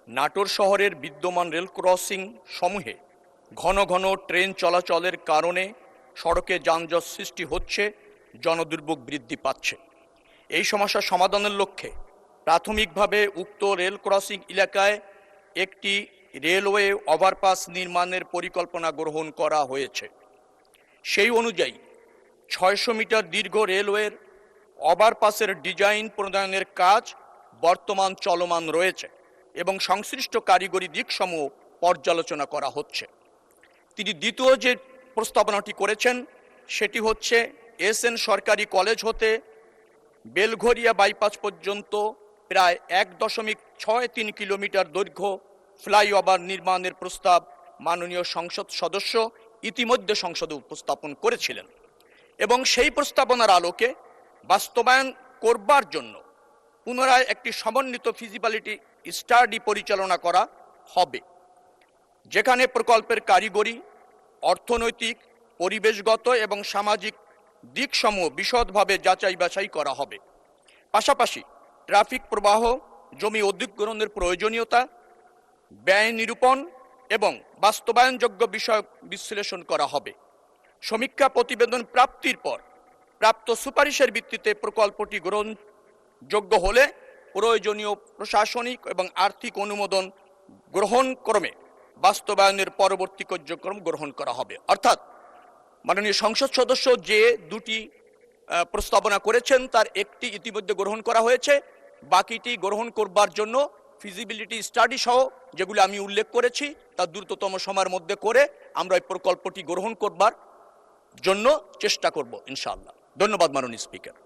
নাটোর শহরের বিদ্যমান rail crossing সমূহে ঘন ঘন ট্রেন চলাচলের কারণে সড়কে যানজট সৃষ্টি হচ্ছে, জনদুর্ভোগ বৃদ্ধি পাচ্ছে। এই সমস্যা সমাধানের লক্ষ্যে প্রাথমিকভাবে উক্ত রেল ক্রসিং এলাকায় একটি রেলওয়ে ওভারপাস নির্মাণের পরিকল্পনা গ্রহণ করা হয়েছে। সেই অনুযায়ী 600 মিটার দীর্ঘ রেলওয়ের ওভারপাসের ডিজাইন প্রণয়নের কাজ বর্তমান চলমান রয়েছে এবং সংশ্লিষ্ট কারিগরি দিকসমূহ পর্যালোচনা করা হচ্ছে। তিনি দ্বিতীয় যে প্রস্তাবনাটি করেছেন সেটি হচ্ছে এসএন সরকারি কলেজ হতে বেলঘরিয়া বাইপাস পর্যন্ত প্রায় 1.63 কিলোমিটার দৈর্ঘ্য ফ্লাইওভার নির্মাণের প্রস্তাব মাননীয় সংসদ সদস্য ইতিমধ্যে সংসদে উপস্থাপন করেছিলেন এবং সেই প্রস্তাবনার আলোকে বাস্তবায়ন করবার জন্য পুনরায় একটি সমন্বিত ফিজিবিলিটি স্টাডি পরিচালনা করা হবে, যেখানে প্রকল্পের কারিগরি, অর্থনৈতিক, পরিবেশগত এবং সামাজিক দিকসমূহ বিশদভাবে যাচাই বাছাই করা হবে। পাশাপাশি ট্রাফিক প্রবাহ, জমি অধিগ্রহণের প্রয়োজনীয়তা, ব্যয় নিরূপণ এবং বাস্তবায়নযোগ্য বিষয় বিশ্লেষণ করা হবে। সমীক্ষা প্রতিবেদন প্রাপ্তির পর প্রাপ্ত সুপারিশের ভিত্তিতে প্রকল্পটি গ্রহণযোগ্য হলে প্রয়োজনীয় প্রশাসনিক এবং আর্থিক অনুমোদন গ্রহণ ক্রমে বাস্তবায়নের পরবর্তী কার্যক্রম গ্রহণ করা হবে। অর্থাৎ মাননীয় সংসদ সদস্য যে দুটি প্রস্তাবনা করেছেন তার একটি ইতিমধ্যে গ্রহণ করা হয়েছে, বাকিটি গ্রহণ করবার জন্য ফিজিবিলিটি স্টাডি সহ যেগুলো আমি উল্লেখ করেছি তা দ্রুততম সময়ের মধ্যে করে আমরা এই প্রকল্পটি গ্রহণ করবার জন্য চেষ্টা করব ইনশাআল্লাহ। ধন্যবাদ মাননীয় স্পিকার।